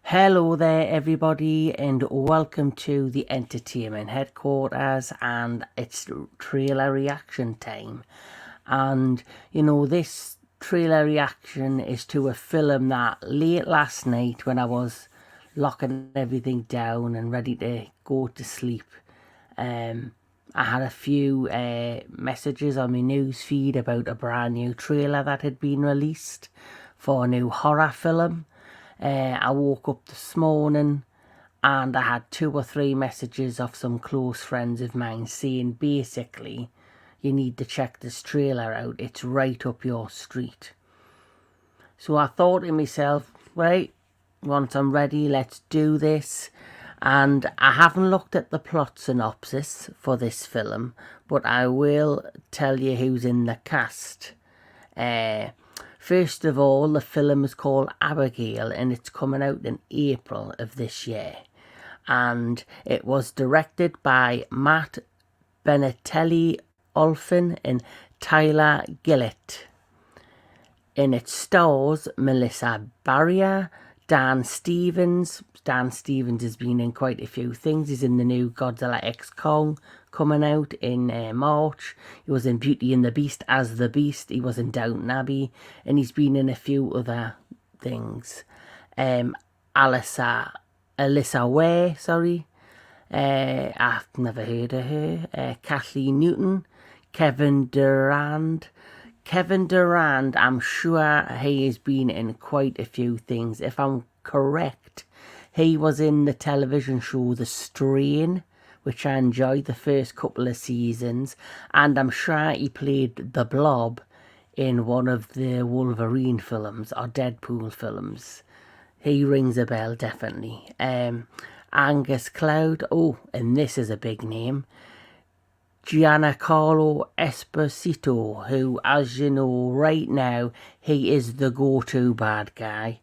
Hello there everybody, and welcome to the entertainment headquarters, and it's trailer reaction time. And you know, this trailer reaction is to a film that late last night, when I was locking everything down and ready to go to sleep, I had a few messages on my news feed about a brand new trailer that had been released for a new horror film. I woke up this morning and I had 2 or 3 messages of some close friends of mine saying basically, you need to check this trailer out, it's right up your street. So I thought to myself, right, once I'm ready, let's do this. And I haven't looked at the plot synopsis for this film, but I will tell you who's in the cast. First of all, the film is called Abigail, and it's coming out in April of this year. And it was directed by Matt Benatelli-Olfen and Tyler Gillett. And it stars Melissa Barrera, Dan Stevens. Dan Stevens has been in quite a few things. He's in the new Godzilla X Kong coming out in March. He was in Beauty and the Beast as the Beast. He was in Downton Abbey, and he's been in a few other things. Alyssa Ware, I've never heard of her. Kathleen Newton, Kevin Durand, I'm sure he has been in quite a few things. If I'm correct, he was in the television show The Strain, which I enjoyed the first couple of seasons, and I'm sure he played the Blob in one of the Wolverine films or Deadpool films. He rings a bell, definitely. Angus Cloud, oh, and this is a big name, Giancarlo Esposito, who, as you know right now, he is the go-to bad guy.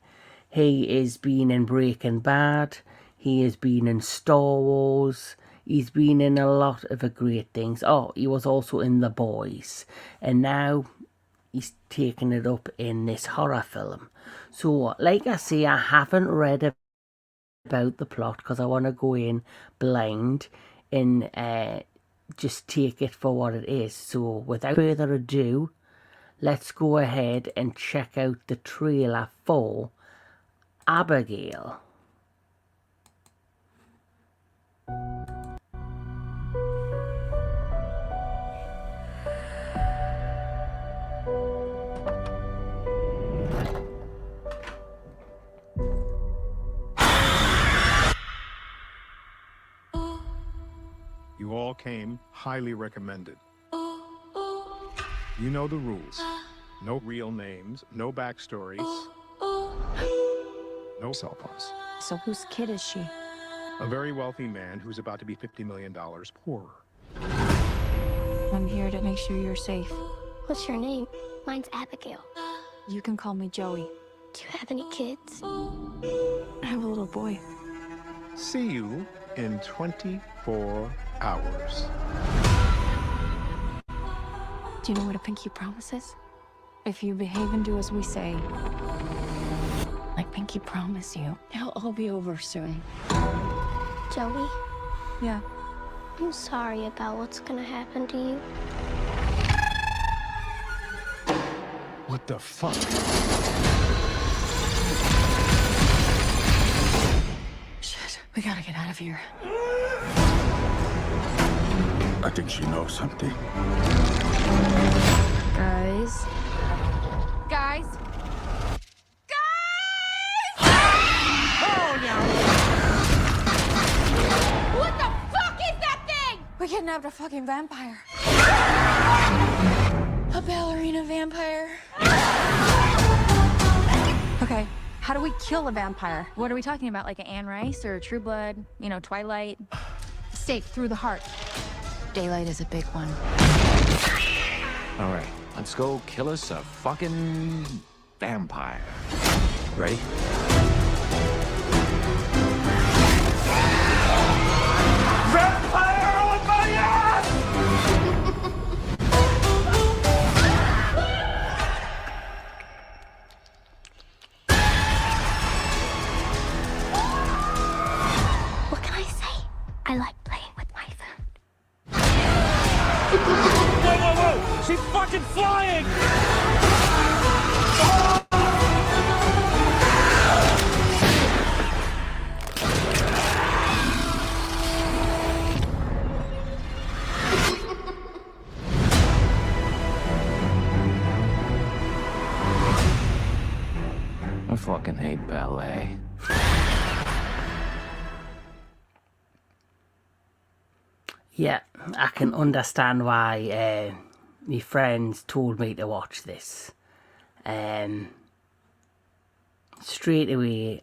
He has been in Breaking Bad, he has been in Star Wars, he's been in a lot of great things. Oh, he was also in The Boys, and now he's taking it up in this horror film. So, like I say, I haven't read about the plot because I want to go in blind and just take it for what it is. So without further ado, let's go ahead and check out the trailer for Abigail. You all came highly recommended. You know the rules. No real names, no backstories, no cell phones. So whose kid is she? A very wealthy man who's about to be $50 million poorer. I'm here to make sure you're safe. What's your name? Mine's Abigail. You can call me Joey. Do you have any kids? I have a little boy. See you in 24 hours. Do you know what a pinky promise is? If you behave and do as we say, like pinky promise you, it'll all be over soon. Joey, Yeah. I'm sorry about what's gonna happen to you. What the fuck? Shit, we gotta get out of here. I think she knows something. Guys. Guys? Oh, no! What the fuck is that thing? We kidnapped a fucking vampire. A ballerina vampire. Okay, how do we kill a vampire? What are we talking about? Like an Anne Rice or True Blood? You know, Twilight? Stake through the heart. Daylight is a big one. All right, Let's go kill us a fucking vampire. Ready? Vampire on my ass! What can I say? I like playing with my food. Whoa, whoa, whoa! She's fucking flying! I fucking hate ballet. Yeah, I can understand why my friends told me to watch this. Straight away,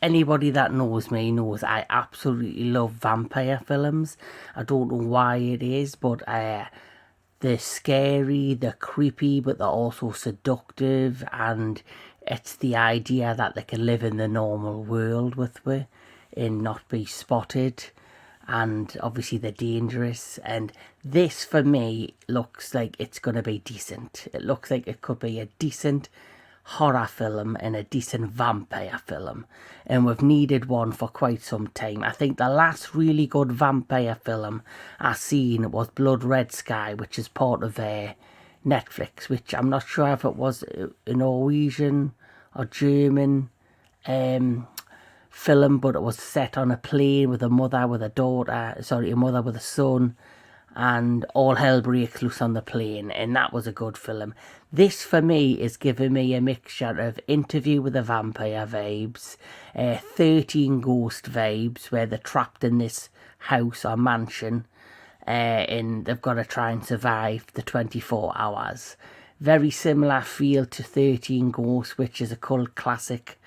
anybody that knows me knows I absolutely love vampire films. I don't know why it is, but they're scary, they're creepy, but they're also seductive, and it's the idea that they can live in the normal world with me and not be spotted. And obviously they're dangerous, and this for me looks like it's going to be decent. It looks like it could be a decent horror film and a decent vampire film, and we've needed one for quite some time. I think the last really good vampire film I seen was Blood Red Sky, which is part of Netflix, which I'm not sure if it was a Norwegian or German film, but it was set on a plane with a mother with a daughter, sorry, a mother with a son, and all hell breaks loose on the plane, and that was a good film. This for me is giving me a mixture of Interview with a Vampire vibes, 13 Ghost vibes, where they're trapped in this house or mansion, and they've got to try and survive the 24 hours. Very similar feel to 13 Ghosts, which is a cult classic.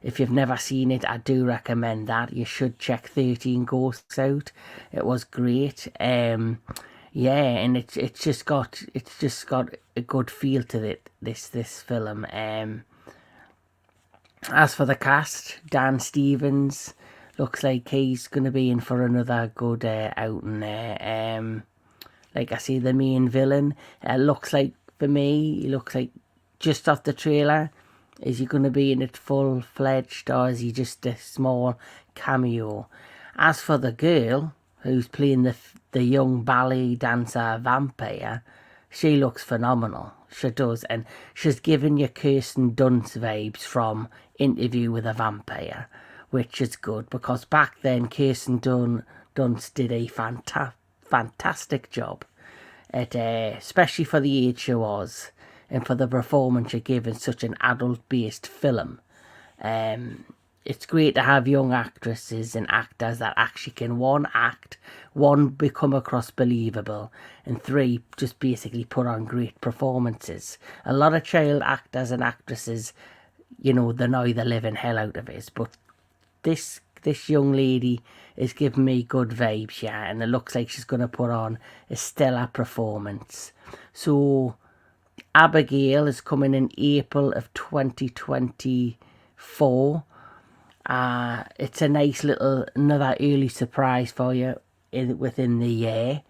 If you've never seen it, I do recommend that. You should check 13 Ghosts out. It was great. Yeah, and it's just got a good feel to it. This film. As for the cast, Dan Stevens looks like he's gonna be in for another good outing there. Like I say, the main villain. Looks like, for me, he looks like, just off the trailer, is he going to be in it full-fledged, or is he just a small cameo? As for the girl who's playing the young ballet dancer vampire, she looks phenomenal. She does, and she's giving you Kirsten Dunst vibes from Interview with a Vampire, which is good, because back then Kirsten Dunst did a fantastic job at, especially for the age she was, and for the performance she gave in such an adult-based film. It's great to have young actresses and actors that actually can, one, act, one, become across believable, and three, just basically put on great performances. A lot of child actors and actresses, you know, they know the living hell out of it, but this young lady is giving me good vibes, yeah, and it looks like she's going to put on a stellar performance. So Abigail is coming in April of 2024. It's a nice little, another early surprise for you within the year.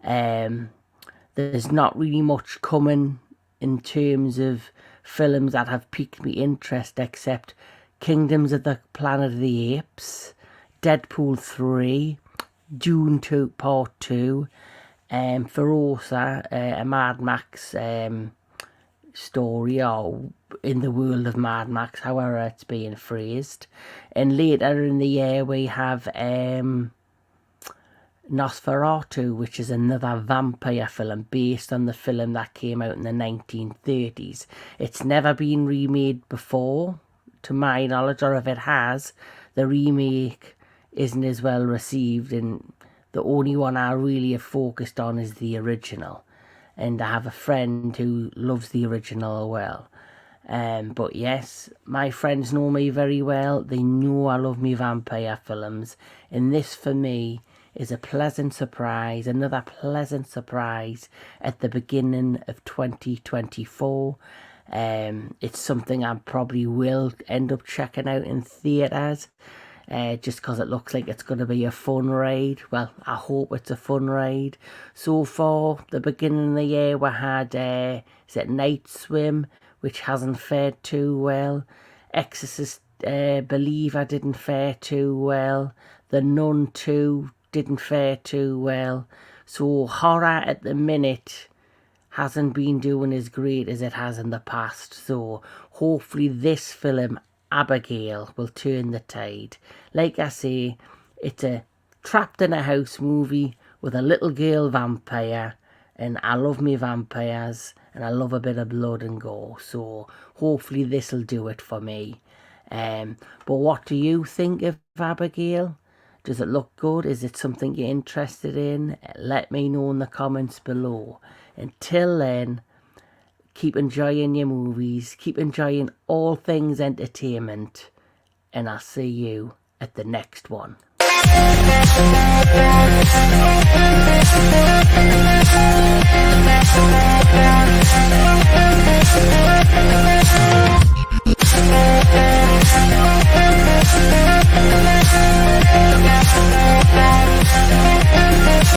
There's not really much coming in terms of films that have piqued me interest, except Kingdoms of the Planet of the Apes, Deadpool 3, Dune 2 Part 2, Ferosa, a Mad Max story, or in the world of Mad Max, however it's being phrased. And later in the year we have Nosferatu, which is another vampire film based on the film that came out in the 1930s. It's never been remade before, to my knowledge, or if it has, the remake isn't as well received, and the only one I really have focused on is the original. And I have a friend who loves the original well. But yes, my friends know me very well. They know I love me vampire films. And this, for me, is a pleasant surprise, another pleasant surprise at the beginning of 2024. It's something I probably will end up checking out in theatres, just because it looks like it's going to be a fun ride. Well, I hope it's a fun ride. So far, the beginning of the year, we had is it Night Swim, which hasn't fared too well. Exorcist Believer didn't fare too well. The Nun 2 didn't fare too well. So horror at the minute hasn't been doing as great as it has in the past. So hopefully this film, Abigail, will turn the tide. Like I say, it's a trapped in a house movie with a little girl vampire, and I love me vampires and I love a bit of blood and gore. So hopefully this will do it for me. But what do you think of Abigail? Does it look good? Is it something you're interested in? Let me know in the comments below. Until then, keep enjoying your movies, keep enjoying all things entertainment, and I'll see you at the next one.